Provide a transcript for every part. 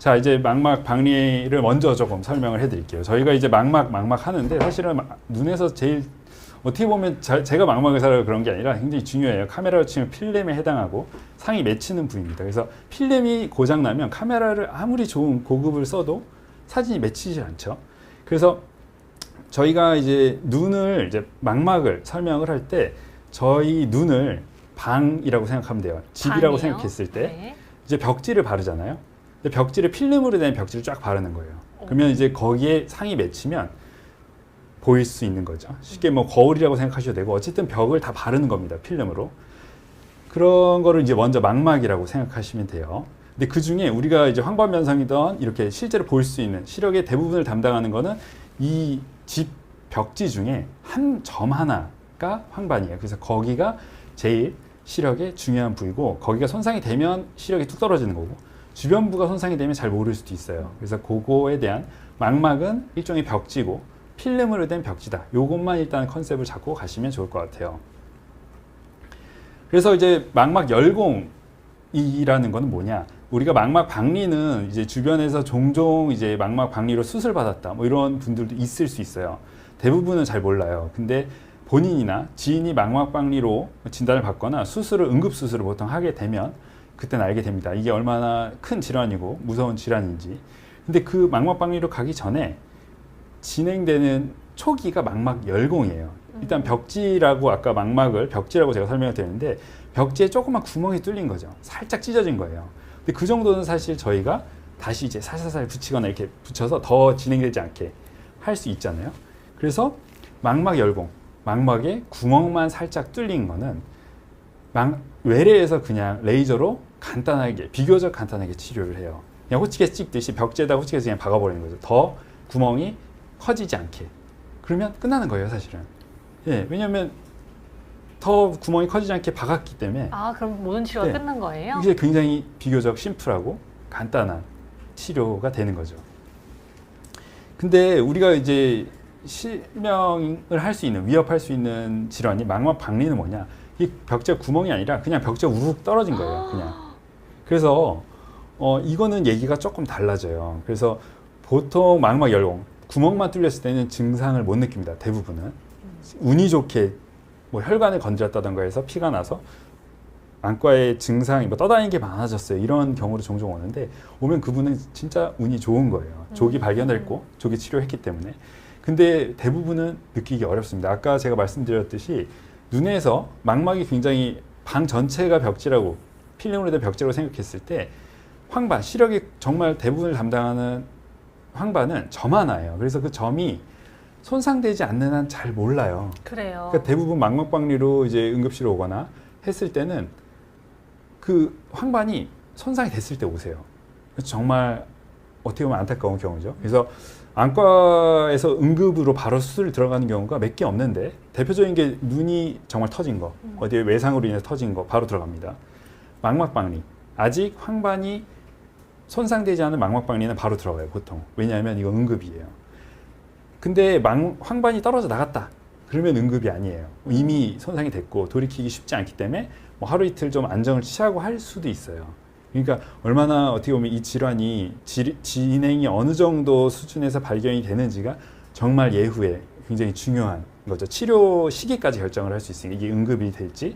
자, 이제 망막 박리를 먼저 조금 설명을 해드릴게요. 저희가 이제 망막 하는데 사실은 눈에서 제일 어떻게 보면 제가 망막 의사라 그런 게 아니라 굉장히 중요해요. 카메라로 치면 필름에 해당하고 상이 맺히는 부위입니다. 그래서 필름이 고장나면 카메라를 아무리 좋은 고급을 써도 사진이 맺히질 않죠. 그래서 저희가 이제 눈을 이제 망막을 설명을 할 때 저희 눈을 방이라고 생각하면 돼요. 집이라고 방이요? 생각했을 때 네. 이제 벽지를 바르잖아요. 근데 벽지를 필름으로 된 벽지를 쫙 바르는 거예요. 그러면 이제 거기에 상이 맺히면 보일 수 있는 거죠. 쉽게 뭐 거울이라고 생각하셔도 되고 어쨌든 벽을 다 바르는 겁니다. 필름으로. 그런 거를 이제 먼저 망막이라고 생각하시면 돼요. 근데 그 중에 우리가 이제 황반변성이든 이렇게 실제로 볼 수 있는 시력의 대부분을 담당하는 거는 이 집 벽지 중에 한 점 하나가 황반이에요. 그래서 거기가 제일 시력의 중요한 부위고 거기가 손상이 되면 시력이 뚝 떨어지는 거고 주변부가 손상이 되면 잘 모를 수도 있어요. 그래서 그거에 대한 망막은 일종의 벽지고 필름으로 된 벽지다. 요것만 일단 컨셉을 잡고 가시면 좋을 것 같아요. 그래서 이제 망막 열공이라는 거는 뭐냐? 우리가 망막 박리는 이제 주변에서 종종 이제 망막 박리로 수술 받았다. 뭐 이런 분들도 있을 수 있어요. 대부분은 잘 몰라요. 근데 본인이나 지인이 망막 박리로 진단을 받거나 수술을 응급 수술을 보통 하게 되면 그때는 알게 됩니다. 이게 얼마나 큰 질환이고 무서운 질환인지. 근데 그 망막 박리로 가기 전에 진행되는 초기가 망막 열공이에요. 일단 벽지라고 아까 망막을 벽지라고 제가 설명을 드렸는데 벽지에 조그만 구멍이 뚫린 거죠. 살짝 찢어진 거예요. 근데 그 정도는 사실 저희가 다시 이제 살살살 붙이거나 이렇게 붙여서 더 진행되지 않게 할 수 있잖아요. 그래서 망막 열공, 망막에 구멍만 살짝 뚫린 거는 외래에서 그냥 레이저로 간단하게, 비교적 간단하게 치료를 해요. 그냥 호치케 찍듯이 벽지에다 호치케에서 그냥 박아버리는 거죠. 더 구멍이 커지지 않게. 그러면 끝나는 거예요, 사실은. 예, 왜냐하면 더 구멍이 커지지 않게 박았기 때문에. 아, 그럼 모든 치료가 네. 끝난 거예요? 이게 굉장히 비교적 심플하고 간단한 치료가 되는 거죠. 근데 우리가 이제 실명을 할 수 있는, 위협할 수 있는 질환이 망막 박리는 뭐냐? 이 벽제 구멍이 아니라 그냥 벽제 우르륵 떨어진 거예요, 그냥. 그래서 이거는 얘기가 조금 달라져요. 그래서 보통 망막 열공, 구멍만 뚫렸을 때는 증상을 못 느낍니다, 대부분은. 운이 좋게 뭐 혈관을 건드렸다던가 해서 피가 나서 안과에 증상이 뭐 떠다니는 게 많아졌어요. 이런 경우로 종종 오는데 오면 그분은 진짜 운이 좋은 거예요. 조기 발견했고 조기 치료했기 때문에. 근데 대부분은 느끼기 어렵습니다. 아까 제가 말씀드렸듯이 눈에서 망막이 굉장히 방 전체가 벽지라고 필름으로 된 벽지라고 생각했을 때 황반, 시력이 정말 대부분을 담당하는 황반은 점 하나예요. 그래서 그 점이 손상되지 않는 한 잘 몰라요. 그래요. 그러니까 대부분 망막 박리로 이제 응급실에 오거나 했을 때는 그 황반이 손상이 됐을 때 오세요. 정말 어떻게 보면 안타까운 경우죠. 그래서 안과에서 응급으로 바로 수술 들어가는 경우가 몇 개 없는데 대표적인 게 눈이 정말 터진 거, 어디에 외상으로 인해서 터진 거 바로 들어갑니다. 망막 박리, 아직 황반이 손상되지 않은 망막 박리는 바로 들어가요, 보통. 왜냐하면 이거 응급이에요. 근데 황반이 떨어져 나갔다. 그러면 응급이 아니에요. 이미 손상이 됐고 돌이키기 쉽지 않기 때문에 뭐 하루 이틀 좀 안정을 취하고 할 수도 있어요. 그러니까 얼마나 어떻게 보면 이 질환이 진행이 어느 정도 수준에서 발견이 되는지가 정말 예후에 굉장히 중요한 거죠. 치료 시기까지 결정을 할 수 있으니까 이게 응급이 될지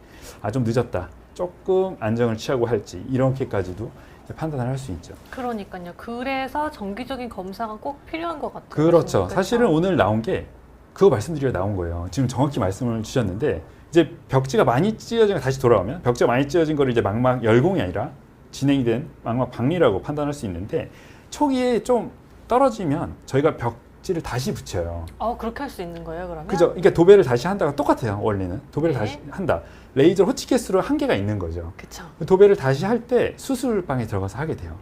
좀 늦었다. 조금 안정을 취하고 할지 이렇게까지도 판단을 할 수 있죠. 그러니까요. 그래서 정기적인 검사가 꼭 필요한 것 같아요. 그렇죠. 사실은 오늘 나온 게 그거 말씀드려 나온 거예요. 지금 정확히 말씀을 주셨는데 이제 벽지가 많이 찢어지면 다시 돌아오면 벽지가 많이 찢어진 거를 이제 망막 열공이 아니라 진행이 된 망막 박리라고 판단할 수 있는데 초기에 좀 떨어지면 저희가 벽지를 다시 붙여요. 그렇게 할 수 있는 거예요, 그러면? 그죠? 그러니까 도배를 다시 한다가 똑같아요, 원리는. 도배를 네. 다시 한다. 레이저 호치케스로 한계가 있는 거죠. 그쵸. 도배를 다시 할 때 수술방에 들어가서 하게 돼요.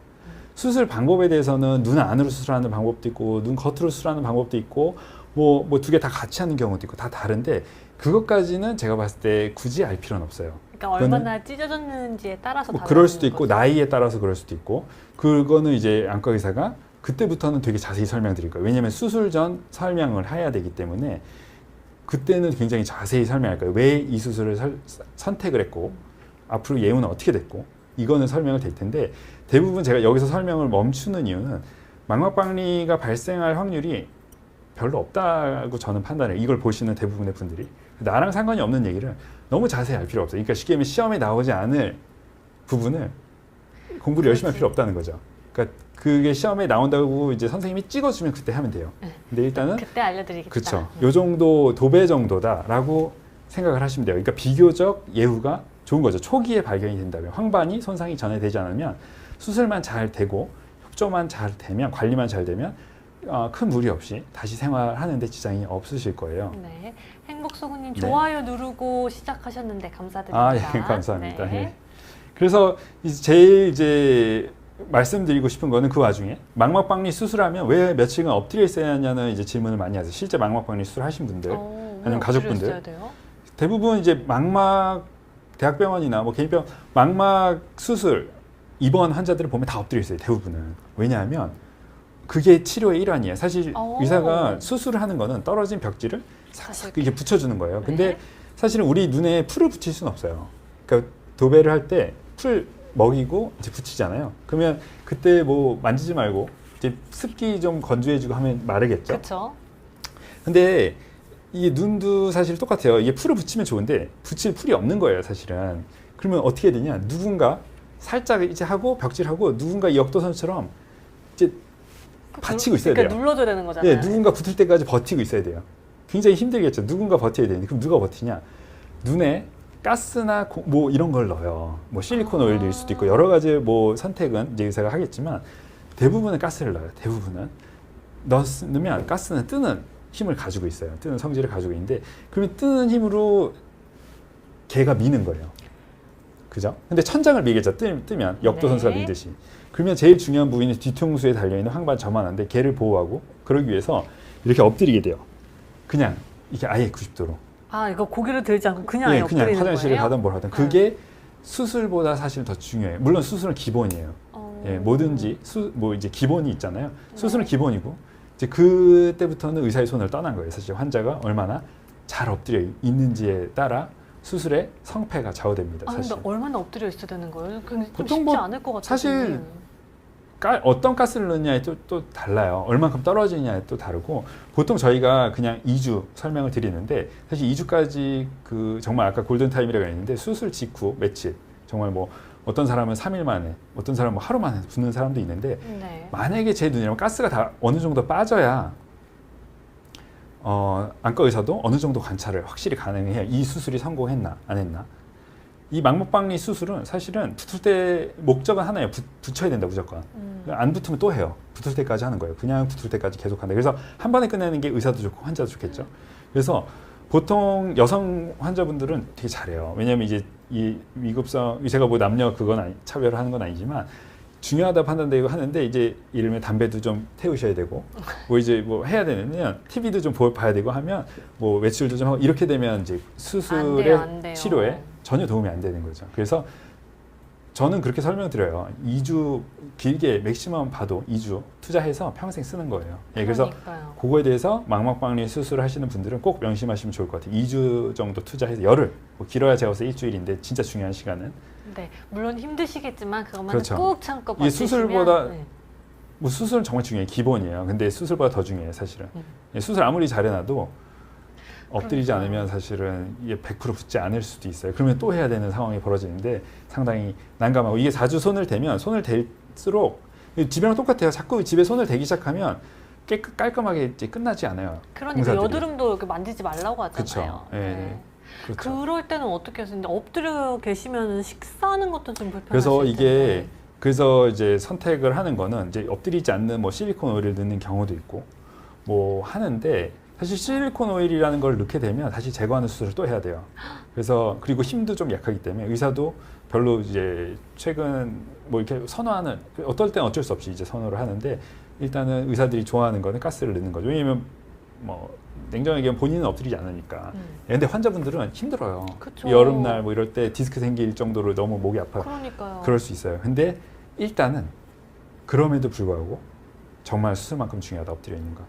수술 방법에 대해서는 눈 안으로 수술하는 방법도 있고 눈 겉으로 수술하는 방법도 있고 뭐 두 개 다 같이 하는 경우도 있고 다 다른데 그것까지는 제가 봤을 때 굳이 알 필요는 없어요. 그러니까 얼마나 찢어졌는지에 따라서 뭐 달라지는 그럴 수도 있고 거죠. 나이에 따라서 그럴 수도 있고 그거는 이제 안과 의사가 그때부터는 되게 자세히 설명드릴 거예요. 왜냐하면 수술 전 설명을 해야 되기 때문에 그때는 굉장히 자세히 설명할 거예요. 왜 이 수술을 선택을 했고 앞으로 예후는 어떻게 됐고 이거는 설명을 될 텐데 대부분 제가 여기서 설명을 멈추는 이유는 망막박리가 발생할 확률이 별로 없다고 저는 판단해요. 이걸 보시는 대부분의 분들이. 나랑 상관이 없는 얘기를 너무 자세히 알 필요 없어요. 그러니까 쉽게 얘기하면 시험에 나오지 않을 부분을 공부를 열심히 할 필요 없다는 거죠. 그러니까 그게 시험에 나온다고 이제 선생님이 찍어주면 그때 하면 돼요. 근데 일단은 그때 알려드리겠다. 그렇죠. 요 정도 도배 정도다라고 생각을 하시면 돼요. 그러니까 비교적 예후가 좋은 거죠. 초기에 발견이 된다면 황반이 손상이 전에 되지 않으면 수술만 잘 되고 협조만 잘 되면 관리만 잘 되면 큰 무리 없이 다시 생활하는데 지장이 없으실 거예요. 네, 행복소구님 네. 좋아요 누르고 시작하셨는데 감사드립니다. 아, 예, 감사합니다. 네. 예. 그래서 제일 이제 말씀드리고 싶은 거는 그 와중에 망막박리 수술하면 왜 며칠간 엎드려 있어야 하냐는 이제 질문을 많이 하세요. 실제 망막박리 수술하신 분들 아니면 가족분들 있어야 돼요? 대부분 이제 망막 대학병원이나 뭐 개인병원 망막 수술 입원 환자들을 보면 다 엎드려 있어요. 대부분은. 왜냐하면 그게 치료의 일환이에요. 사실 의사가 수술을 하는 거는 떨어진 벽지를 싹싹 이렇게 붙여주는 거예요. 근데 네. 사실은 우리 눈에 풀을 붙일 수는 없어요. 그러니까 도배를 할 때 풀 먹이고 이제 붙이잖아요. 그러면 그때 뭐 만지지 말고 이제 습기 좀 건조해지고 하면 마르겠죠. 그렇죠. 근데 이게 눈도 사실 똑같아요. 이게 풀을 붙이면 좋은데 붙일 풀이 없는 거예요, 사실은. 그러면 어떻게 되냐? 누군가 살짝 이제 하고 벽질하고 누군가 이 역도선처럼 이제 받치고 있어야 돼요. 그러니까 눌러줘야 되는 거잖아요. 네, 누군가 붙을 때까지 버티고 있어야 돼요. 굉장히 힘들겠죠. 누군가 버텨야 되는데 그럼 누가 버티냐? 눈에 가스나 뭐 이런 걸 넣어요. 뭐 실리콘 오일 넣을 수도 있고 여러 가지 뭐 선택은 이제 의사가 하겠지만 대부분은 가스를 넣어요. 대부분은 넣으면 가스는 뜨는 힘을 가지고 있어요. 뜨는 성질을 가지고 있는데 그러면 뜨는 힘으로 걔가 미는 거예요. 그죠? 근데 천장을 미겠죠. 뜨면 역도 선수가 네. 밀듯이. 그러면 제일 중요한 부분이 뒤통수에 달려있는 황반 저만한데 걔를 보호하고 그러기 위해서 이렇게 엎드리게 돼요. 그냥 이게 아예 90도로. 아, 이거 고개를 들지 않고 그냥 예, 엎드리는 그냥 화장실을 거예요? 가든 뭘 하든 그게 수술보다 사실 더 중요해요. 물론 수술은 기본이에요. 예, 뭐든지 뭐 이제 기본이 있잖아요. 수술은 네. 기본이고 이제 그때부터는 의사의 손을 떠난 거예요. 사실 환자가 얼마나 잘 엎드려 있는지에 따라 수술의 성패가 좌우됩니다. 아, 사실. 근데 얼마나 엎드려 있어야 되는 거예요? 그게 좀 보통 쉽지 뭐 않을 것 같아요. 사실 어떤 가스를 넣느냐에 또 달라요. 얼만큼 떨어지냐에 또 다르고 보통 저희가 그냥 2주 설명을 드리는데 사실 2주까지 그 정말 아까 골든타임이라고 했는데 수술 직후 며칠 정말 뭐 어떤 사람은 3일 만에 어떤 사람은 뭐 하루 만에 붓는 사람도 있는데 네. 만약에 제 눈이라면 가스가 다 어느 정도 빠져야 안과 의사도 어느 정도 관찰을 확실히 가능해요. 이 수술이 성공했나 안 했나. 이 망막박리 수술은 사실은 붙을 때 목적은 하나예요. 붙여야 된다 무조건. 안 붙으면 또 해요. 붙을 때까지 하는 거예요. 그냥 붙을 때까지 계속 한다. 그래서 한 번에 끝내는 게 의사도 좋고 환자도 좋겠죠. 그래서 보통 여성 환자분들은 되게 잘해요. 왜냐하면 이제 이 위급성 제가 뭐 남녀 그건 차별을 하는 건 아니지만 중요하다 판단되고 하는데 이제 이러면 담배도 좀 태우셔야 되고 뭐 이제 뭐 해야 되면 TV도 좀 봐야 되고 하면 뭐 외출도 좀 하고 이렇게 되면 이제 수술의 안 돼요. 치료에 전혀 도움이 안 되는 거죠. 그래서 저는 그렇게 설명드려요. 2주 길게 맥시멈 봐도 2주 투자해서 평생 쓰는 거예요. 예, 그래서 그러니까요. 그거에 대해서 망막박리 수술을 하시는 분들은 꼭 명심하시면 좋을 것 같아요. 2주 정도 투자해서 열흘, 뭐 길어야 제가 봐서 일주일인데 진짜 중요한 시간은 네, 물론 힘드시겠지만 그것만 그렇죠. 꾹 참고 이게 버티시면 수술보다 네. 뭐 수술은 정말 중요해요. 기본이에요. 근데 수술보다 더 중요해요, 사실은. 예, 수술 아무리 잘해놔도 엎드리지 그러니까요. 않으면 사실은 이게 100% 붙지 않을 수도 있어요. 그러면 또 해야 되는 상황이 벌어지는데 상당히 난감하고 이게 자주 손을 대면 손을 댈수록 집이랑 똑같아요. 자꾸 집에 손을 대기 시작하면 깔끔하게 이제 끝나지 않아요. 그러니까 의사들이. 여드름도 이렇게 만지지 말라고 하잖아요. 그쵸. 예, 그렇죠. 그럴 때는 어떻게 하세요? 근데 엎드려 계시면 식사하는 것도 좀 불편하실 그래서 텐데. 이게 그래서 이제 선택을 하는 거는 이제 엎드리지 않는 뭐 실리콘 오일을 넣는 경우도 있고 뭐 하는데 사실 실리콘 오일이라는 걸 넣게 되면 다시 제거하는 수술을 또 해야 돼요. 그래서 그리고 힘도 좀 약하기 때문에 의사도 별로 이제 최근 뭐 이렇게 선호하는 어떨 땐 어쩔 수 없이 이제 선호를 하는데 일단은 의사들이 좋아하는 거는 가스를 넣는 거죠. 왜냐면 뭐 냉정하게 얘기하면 본인은 엎드리지 않으니까. 근데 환자분들은 힘들어요. 그쵸. 여름날 뭐 이럴 때 디스크 생길 정도로 너무 목이 아파요. 그러니까요. 그럴 수 있어요. 근데 일단은 그럼에도 불구하고 정말 수술만큼 중요하다 엎드려 있는 거.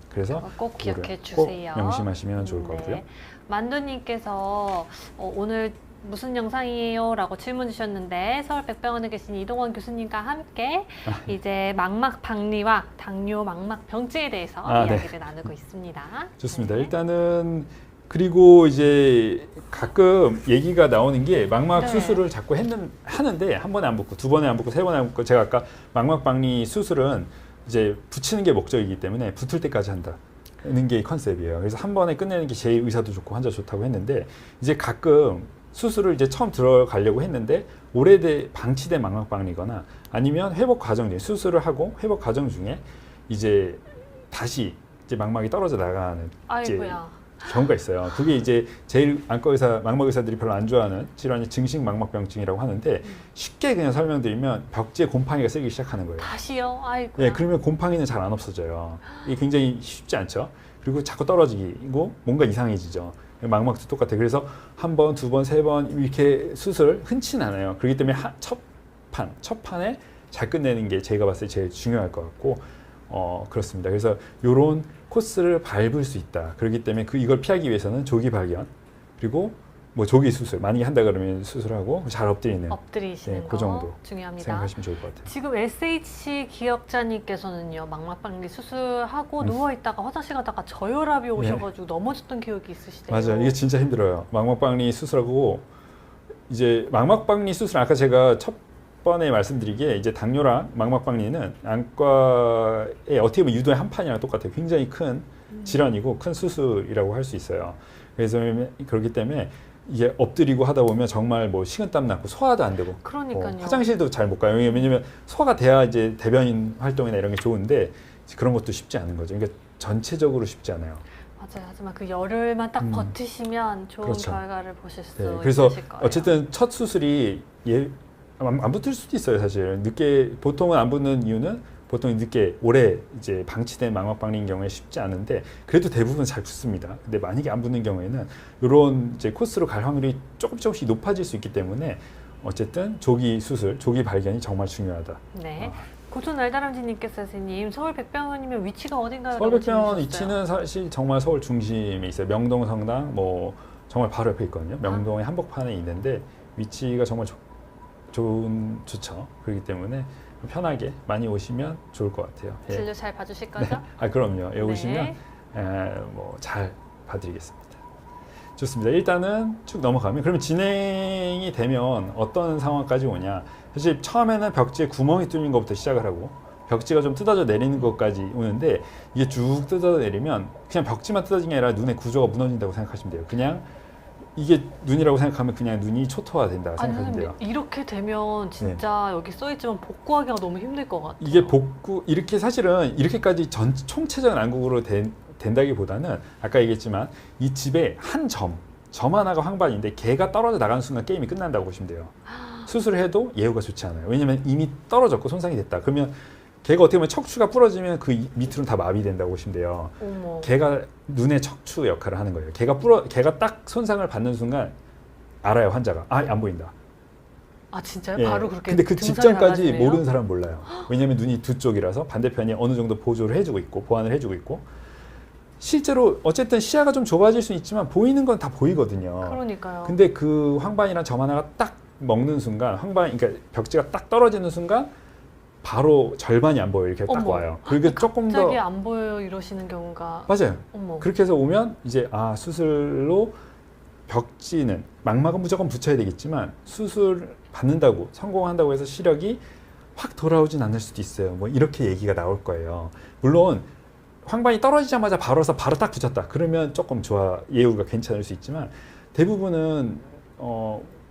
그래서 꼭 그거를 기억해 꼭 주세요. 명심하시면 좋을 것 같고요. 만두님께서 오늘 무슨 영상이에요? 라고 질문 주셨는데 서울 백병원에 계신 이동원 교수님과 함께 이제 망막 박리와 당뇨 망막 병증에 대해서 이야기를 나누고 있습니다. 좋습니다. 네. 일단은 그리고 이제 가끔 얘기가 나오는 게 망막 네. 수술을 자꾸 하는데 한 번에 안 붙고 두 번에 안 붙고 세 번에 안 붙고 제가 아까 망막 박리 수술은 이제 붙이는 게 목적이기 때문에 붙을 때까지 한다는 게 컨셉이에요. 그래서 한 번에 끝내는 게 제일 의사도 좋고 환자 좋다고 했는데 이제 가끔 수술을 이제 처음 들어가려고 했는데 방치된 망막 박리거나 아니면 회복 과정 중에 수술을 하고 회복 과정 중에 이제 다시 이제 망막이 떨어져 나가는 이제 아이고야. 경우가 있어요. 그게 이제 제일 안과 의사, 망막 의사들이 별로 안 좋아하는 질환이 증식 망막병증이라고 하는데 쉽게 그냥 설명드리면 벽지에 곰팡이가 생기기 시작하는 거예요. 다시요? 아이고야. 네, 그러면 곰팡이는 잘 안 없어져요. 이게 굉장히 쉽지 않죠. 그리고 자꾸 떨어지고 뭔가 이상해지죠. 망막도 똑같아요. 그래서 한 번, 두 번, 세 번 이렇게 수술 흔치는 않아요. 그렇기 때문에 첫 판에 잘 끝내는 게 제가 봤을 때 제일 중요할 것 같고 그렇습니다. 그래서 이런 코스를 밟을 수 있다. 그렇기 때문에 이걸 피하기 위해서는 조기 발견 그리고 뭐 조기 수술 만약에 한다 그러면 수술하고 잘 엎드리시는 그 정도 거 중요합니다. 생각하시면 좋을 것 같아요. 지금 SH 기억자님께서는요 망막박리 수술하고 누워있다가 화장실 가다가 저혈압이 오셔가지고 넘어졌던 기억이 있으시대요. 맞아요. 이게 진짜 힘들어요. 망막박리 수술하고 이제 망막박리 수술 아까 제가 첫 번에 말씀드리기에 이제 당뇨랑 망막박리는 안과의 어떻게 보면 유도의 한 판이랑 똑같아요. 굉장히 큰 질환이고 큰 수술이라고 할 수 있어요. 그래서 그렇기 때문에 이게 엎드리고 하다 보면 정말 뭐 식은땀 나고 소화도 안 되고 그러니까요. 화장실도 잘 못 가요. 왜냐면 소화가 돼야 이제 대변인 활동이나 이런 게 좋은데 그런 것도 쉽지 않은 거죠. 그러니까 전체적으로 쉽지 않아요. 맞아요. 하지만 그 열흘만 딱 버티시면 좋은 그렇죠. 결과를 보실 수 그래서 있으실 거예요. 어쨌든 첫 수술이 안 붙을 수도 있어요. 사실 늦게 보통은 안 붙는 이유는 보통 늦게 오래 이제 방치된 망막박리인 경우에 쉽지 않은데 그래도 대부분 잘 붙습니다. 근데 만약에 안 붙는 경우에는 이런 이제 코스로 갈 확률이 조금씩 높아질 수 있기 때문에 어쨌든 조기 수술, 조기 발견이 정말 중요하다. 네. 고촌 날다람쥐님께서 선생님 서울 백병원이면 위치가 어딘가요? 서울 백병원 위치는 사실 정말 서울 중심에 있어요. 명동 성당 뭐 정말 바로 옆에 있거든요. 명동의 한복판에 있는데 위치가 정말 좋죠. 그렇기 때문에 편하게 많이 오시면 좋을 것 같아요. 예. 진료 잘 봐주실 거죠? 그럼요. 여기 네. 오시면 뭐 잘 봐드리겠습니다. 좋습니다. 일단은 쭉 넘어가면 그러면 진행이 되면 어떤 상황까지 오냐. 사실 처음에는 벽지에 구멍이 뚫린 것부터 시작을 하고 벽지가 좀 뜯어져 내리는 것까지 오는데 이게 쭉 뜯어져 내리면 그냥 벽지만 뜯어진 게 아니라 눈의 구조가 무너진다고 생각하시면 돼요. 그냥 이게 눈이라고 생각하면 그냥 눈이 초토화된다 생각하시면 돼요. 이렇게 되면 진짜 여기 써있지만 복구하기가 너무 힘들 것 같아요. 이게 이렇게 사실은 이렇게까지 총체적인 안국으로 된다기보다는 아까 얘기했지만 이 집에 한 점 하나가 황반인데 걔가 떨어져 나가는 순간 게임이 끝난다고 보시면 돼요. 수술을 해도 예후가 좋지 않아요. 왜냐면 이미 떨어졌고 손상이 됐다. 그러면 걔가 어떻게 보면 척추가 부러지면 그 밑으로는 다 마비된다고 보시면 돼요. 어머. 걔가 눈의 척추 역할을 하는 거예요. 걔가 딱 손상을 받는 순간 알아요, 환자가. 안 보인다. 아 진짜요? 바로 그렇게. 근데 그 증상이 직전까지 달라지네요? 모르는 사람은 몰라요. 왜냐하면 눈이 두 쪽이라서 반대편이 어느 정도 보조를 해주고 있고 보완을 해주고 있고 실제로 어쨌든 시야가 좀 좁아질 수는 있지만 보이는 건 다 보이거든요. 그러니까요. 근데 그 황반이랑 점 하나가 딱 먹는 순간 그러니까 벽지가 딱 떨어지는 순간 바로 절반이 안 보여요. 이렇게 딱 와요. 그리고 조금 더 갑자기 안 보여 이러시는 경우가. 맞아요. 어머. 그렇게 해서 오면 이제 수술로 벽지는 망막은 무조건 붙여야 되겠지만 수술 받는다고 성공한다고 해서 시력이 확 돌아오진 않을 수도 있어요. 뭐 이렇게 얘기가 나올 거예요. 물론 황반이 떨어지자마자 바로 딱 붙였다. 그러면 조금 예후가 괜찮을 수 있지만 대부분은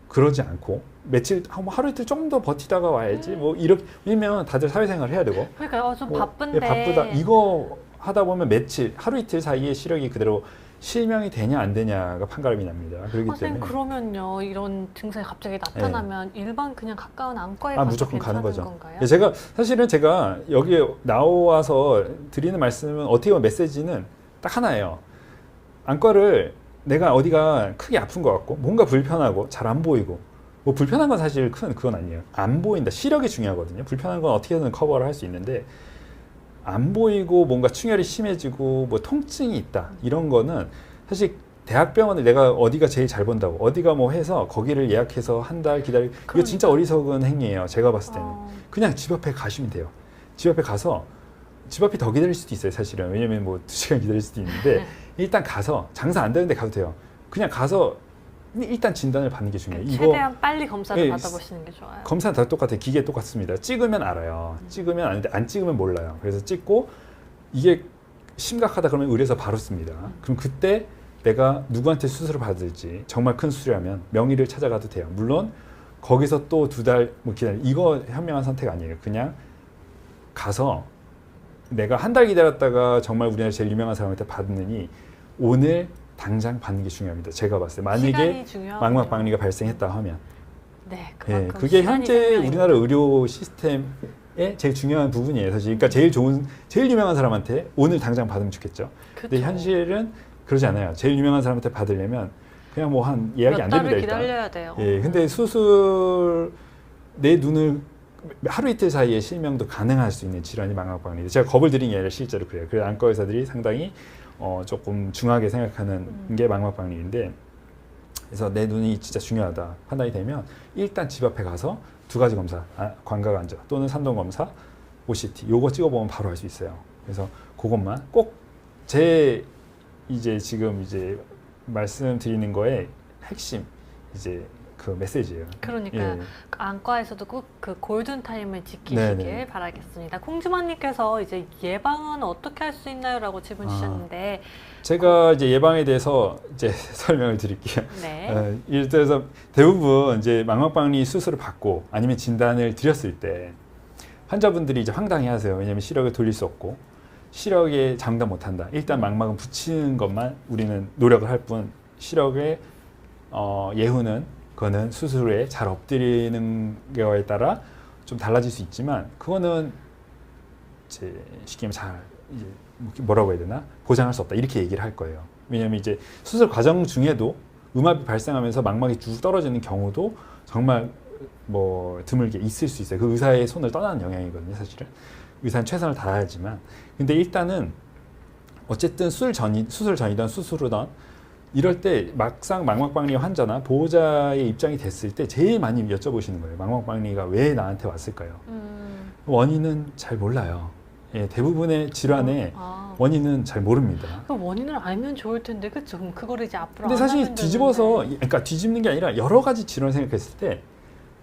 그러지 않고 며칠 하루 이틀 조금 더 버티다가 와야지 뭐 이렇게 왜냐면 다들 사회생활을 해야 되고 그러니까요. 좀 뭐, 바쁜데. 바쁘다 이거 하다 보면 하루 이틀 사이에 시력이 그대로 실명이 되냐 안 되냐가 판가름이 납니다. 그렇기 선생님 때문에 그러면요 이런 증상이 갑자기 나타나면 일반 그냥 가까운 안과에 가서 무조건 가는 거죠. 건가요? 사실은 제가 여기에 나와서 드리는 말씀은 어떻게 보면 메시지는 딱 하나예요. 안과를 내가 어디가 크게 아픈 것 같고 뭔가 불편하고 잘 안 보이고 뭐 불편한 건 사실 그건 아니에요. 안 보인다. 시력이 중요하거든요. 불편한 건 어떻게든 커버를 할 수 있는데 안 보이고 뭔가 충혈이 심해지고 뭐 통증이 있다 이런 거는 사실 대학병원을 내가 어디가 제일 잘 본다고 어디가 뭐 해서 거기를 예약해서 한 달 기다리고 이거 진짜 어리석은 행위예요. 제가 봤을 때는. 그냥 집 앞에 가시면 돼요. 집 앞에 가서 집 앞이 더 기다릴 수도 있어요. 사실은. 왜냐면 뭐 2시간 기다릴 수도 있는데 일단 가서 장사 안 되는데 가도 돼요. 그냥 가서 일단 진단을 받는 게 중요해요. 최대한 빨리 검사를 예, 받아보시는 게 좋아요. 검사는 다 똑같아요. 기계 똑같습니다. 찍으면 알아요. 찍으면 아는데 안 찍으면 몰라요. 그래서 찍고 이게 심각하다 그러면 의뢰서 바로 씁니다. 그럼 그때 내가 누구한테 수술을 받을지 정말 큰 수술이라면 명의를 찾아가도 돼요. 물론 거기서 또 2달 뭐 기다려. 이거 현명한 선택 아니에요. 그냥 가서 내가 한 달 기다렸다가 정말 우리나라 제일 유명한 사람한테 받느니 오늘 당장 받는 게 중요합니다. 제가 봤을 때 만약에 망막박리가 발생했다 하면 네, 예, 그게 현재 우리나라 의료 시스템의 제일 중요한 부분이에요. 사실 그러니까 제일 유명한 사람한테 오늘 당장 받으면 좋겠죠. 근데 현실은 그러지 않아요. 제일 유명한 사람한테 받으려면 그냥 뭐 한 예약이 안 됩니다. 몇 달을 기다려야 돼요. 예, 근데 수술 내 눈을 하루 이틀 사이에 실명도 가능할 수 있는 질환이 망막박리인데 제가 겁을 들인 게 아니라 실제로 그래요. 그래서 안과 의사들이 상당히 조금 중하게 생각하는 게 망막박리인데 그래서 내 눈이 진짜 중요하다 판단이 되면 일단 집 앞에 가서 2가지 검사, 광각 안저 또는 산동 검사, OCT 요거 찍어보면 바로 알 수 있어요. 그래서 그것만 꼭 제 지금 말씀드리는 거에 핵심 그 메시지예요. 그러니까 예. 안과에서도 꼭 그 골든 타임을 지키시길 네네. 바라겠습니다. 콩주만님께서 이제 예방은 어떻게 할 수 있나요?라고 질문 주셨는데 제가 예방에 대해서 설명을 드릴게요. 네. 예를 들어서 대부분 망막박리 수술을 받고 아니면 진단을 드렸을 때 환자분들이 황당해하세요. 왜냐하면 시력을 돌릴 수 없고 시력에 장담 못한다. 일단 망막은 붙이는 것만 우리는 노력을 할 뿐 시력의 예후는 그거는 수술에 잘 엎드리는 거에 따라 좀 달라질 수 있지만 그거는 쉽게 말하면 뭐라고 해야 되나 보장할 수 없다 이렇게 얘기를 할 거예요. 왜냐하면 수술 과정 중에도 음압이 발생하면서 망막이 쭉 떨어지는 경우도 정말 뭐 드물게 있을 수 있어요. 그 의사의 손을 떠나는 영향이거든요. 사실은 의사는 최선을 다하지만 근데 일단은 어쨌든 수술 전이든 수술 후든 이럴 때 막상 망막박리 환자나 보호자의 입장이 됐을 때 제일 많이 여쭤보시는 거예요. 망막박리가 왜 나한테 왔을까요? 원인은 잘 몰라요. 예, 대부분의 질환의 원인은 잘 모릅니다. 그 원인을 알면 좋을 텐데 그렇죠. 그럼 그거를 이제 앞으로 근데 사실 뒤집어서 그러니까 뒤집는 게 아니라 여러 가지 질환을 생각했을 때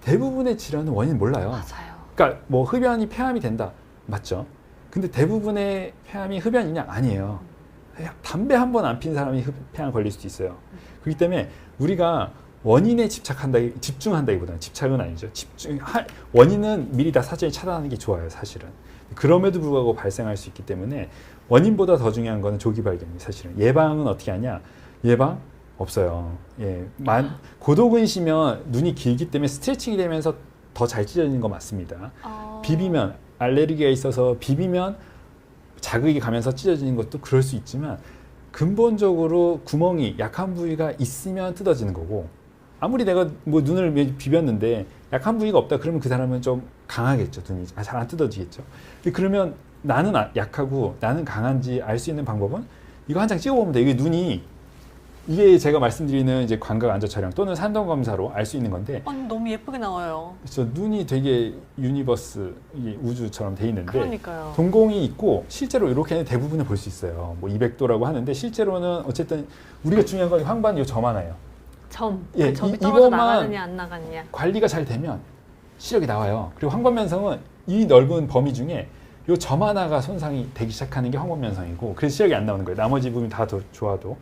대부분의 질환은 원인 몰라요. 맞아요. 그러니까 뭐 흡연이 폐암이 된다. 맞죠? 근데 대부분의 폐암이 흡연이냐? 아니에요. 담배 한 번 안 핀 사람이 폐암 걸릴 수도 있어요. 그렇기 때문에 우리가 원인에 집중한다기보다는 집착은 아니죠. 원인은 미리 다 사전에 차단하는 게 좋아요, 사실은. 그럼에도 불구하고 발생할 수 있기 때문에 원인보다 더 중요한 거는 조기 발견이 사실은. 예방은 어떻게 하냐? 예방 없어요. 예, 고도근시면 눈이 길기 때문에 스트레칭이 되면서 더 잘 찢어지는 거 맞습니다. 비비면 알레르기가 있어서 비비면 자극이 가면서 찢어지는 것도 그럴 수 있지만 근본적으로 구멍이 약한 부위가 있으면 뜯어지는 거고 아무리 내가 뭐 눈을 비볐는데 약한 부위가 없다 그러면 그 사람은 좀 강하겠죠. 눈이 잘 안 뜯어지겠죠. 그러면 나는 약하고 나는 강한지 알 수 있는 방법은 이거 한 장 찍어보면 돼. 이게 제가 말씀드리는 광각 안저 촬영 또는 산동 검사로 알 수 있는 건데. 너무 예쁘게 나와요. 그렇죠. 눈이 되게 유니버스 우주처럼 돼 있는데. 그러니까요. 동공이 있고 실제로 이렇게는 대부분을 볼 수 있어요. 뭐 200도라고 하는데 실제로는 어쨌든 우리가 중요한 건 황반 요 점 하나예요. 점. 예, 점이 떨어져 나가느냐 안 나가느냐. 관리가 잘 되면 시력이 나와요. 그리고 황반면성은 이 넓은 범위 중에 요 점 하나가 손상이 되기 시작하는 게 황반면성이고 그래서 시력이 안 나오는 거예요. 나머지 부분이 다 더 좋아도.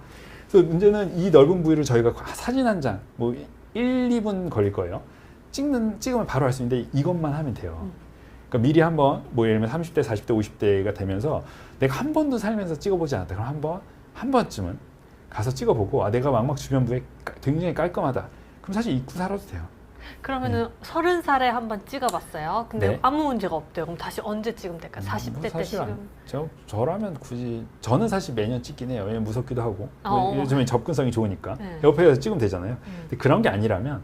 그래서 문제는 이 넓은 부위를 저희가 사진 한 장, 뭐 1, 2분 걸릴 거예요. 찍으면 바로 알 수 있는데 이것만 하면 돼요. 그러니까 미리 한번 뭐 예를 들면 30대, 40대, 50대가 되면서 내가 한 번도 살면서 찍어보지 않았다. 그럼 한 번쯤은 가서 찍어보고 내가 망막 주변부에 굉장히 깔끔하다. 그럼 사실 잊고 살아도 돼요. 그러면은 30살에 한번 찍어봤어요. 근데 네. 아무 문제가 없대요. 그럼 다시 언제 찍으면 될까요? 40대 때 지금? 저라면 굳이 저는 사실 매년 찍긴 해요. 왜냐면 무섭기도 하고 요즘에 접근성이 좋으니까 네. 옆에서 찍으면 되잖아요. 근데 그런 게 아니라면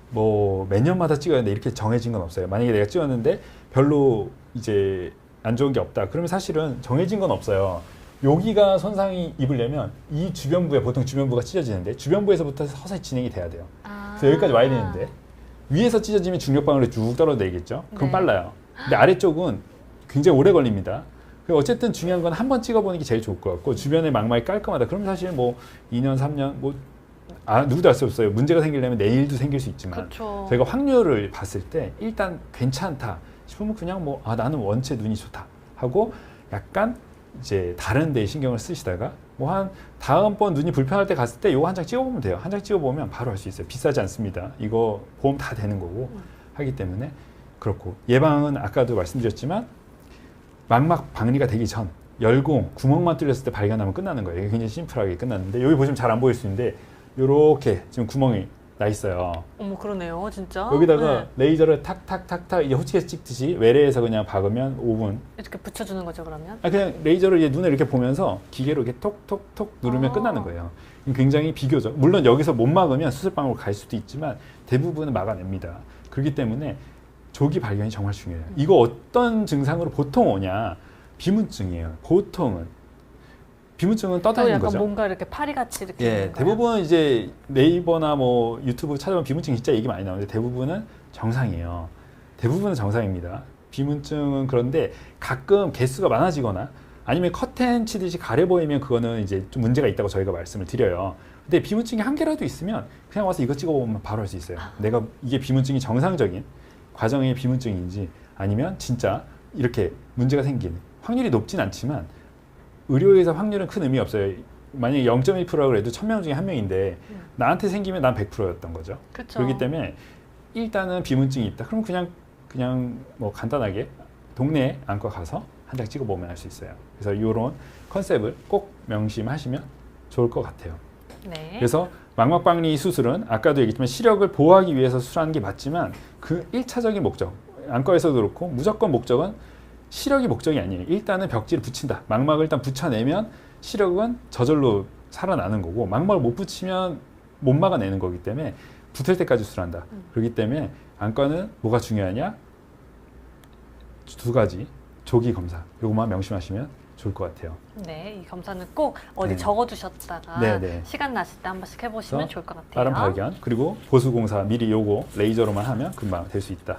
뭐 매년마다 찍어야 되는데 이렇게 정해진 건 없어요. 만약에 내가 찍었는데 별로 안 좋은 게 없다. 그러면 사실은 정해진 건 없어요. 여기가 손상이 입으려면 이 주변부에 보통 주변부가 찢어지는데 주변부에서부터 서서히 진행이 돼야 돼요. 그래서 여기까지 와야 되는데 위에서 찢어지면 중력방으로 쭉 떨어내겠죠. 그럼 네. 빨라요. 근데 아래쪽은 굉장히 오래 걸립니다. 어쨌든 중요한 건 한 번 찍어보는 게 제일 좋을 것 같고 주변에 망막이 깔끔하다. 그럼 사실 뭐 2년, 3년 누구도 알 수 없어요. 문제가 생기려면 내일도 생길 수 있지만 그쵸. 저희가 확률을 봤을 때 일단 괜찮다 싶으면 그냥 뭐 나는 원체 눈이 좋다 하고 약간 이제 다른 데에 신경을 쓰시다가 뭐 한 다음번 눈이 불편할 때 갔을 때 요거 한 장 찍어보면 돼요. 한 장 찍어보면 바로 할 수 있어요. 비싸지 않습니다. 이거 보험 다 되는 거고 하기 때문에 그렇고 예방은 아까도 말씀드렸지만 망막 박리가 되기 전 열공 구멍만 뚫렸을 때 발견하면 끝나는 거예요. 이게 굉장히 심플하게 끝났는데 여기 보시면 잘 안 보일 수 있는데 요렇게 지금 구멍이 나 있어요. 어머 그러네요, 진짜. 여기다가 네. 레이저를 탁탁탁탁 이제 호치에서 찍듯이 외래에서 그냥 박으면 5분. 이렇게 붙여주는 거죠, 그러면? 그냥 레이저를 이제 눈에 이렇게 보면서 기계로 이렇게 톡톡톡 누르면 끝나는 거예요. 굉장히 비교적. 물론 여기서 못 막으면 수술방으로 갈 수도 있지만 대부분은 막아냅니다. 그렇기 때문에 조기 발견이 정말 중요해요. 이거 어떤 증상으로 보통 오냐? 비문증이에요. 보통은. 비문증은 또 떠다니는 약간 거죠. 뭔가 이렇게 파리같이 이렇게 예, 있는 거예요? 대부분 이제 네이버나 뭐 유튜브 찾아보면 비문증 진짜 얘기 많이 나오는데 대부분은 정상이에요. 대부분은 정상입니다. 비문증은 그런데 가끔 개수가 많아지거나 아니면 커튼 치듯이 가려 보이면 그거는 이제 좀 문제가 있다고 저희가 말씀을 드려요. 근데 비문증이 한 개라도 있으면 그냥 와서 이거 찍어보면 바로 알 수 있어요. 내가 이게 비문증이 정상적인 과정의 비문증인지 아니면 진짜 이렇게 문제가 생긴 확률이 높진 않지만 의료에서 확률은 큰 의미 없어요. 만약에 0.1%라고 해도 1000명 중에 1명인데 나한테 생기면 난 100%였던 거죠. 그쵸. 그렇기 때문에 일단은 비문증이 있다. 그럼 그냥 뭐 간단하게 동네 안과 가서 한 장 찍어보면 알 수 있어요. 그래서 이런 컨셉을 꼭 명심하시면 좋을 것 같아요. 네. 그래서 망막박리 수술은 아까도 얘기했지만 시력을 보호하기 위해서 수술하는 게 맞지만 그 1차적인 목적, 안과에서도 그렇고 무조건 목적은 시력이 목적이 아니에요. 일단은 벽지를 붙인다. 망막을 일단 붙여내면 시력은 저절로 살아나는 거고 망막을 못 붙이면 못 막아내는 거기 때문에 붙을 때까지 수술한다. 그렇기 때문에 안과는 뭐가 중요하냐? 두 가지. 조기 검사. 이것만 명심하시면 좋을 것 같아요. 네, 이 검사는 꼭 어디 네. 적어두셨다가 네, 네. 시간 나실 때 한 번씩 해보시면 좋을 것 같아요. 빠른 발견 그리고 보수 공사 미리 요거 레이저로만 하면 금방 될 수 있다.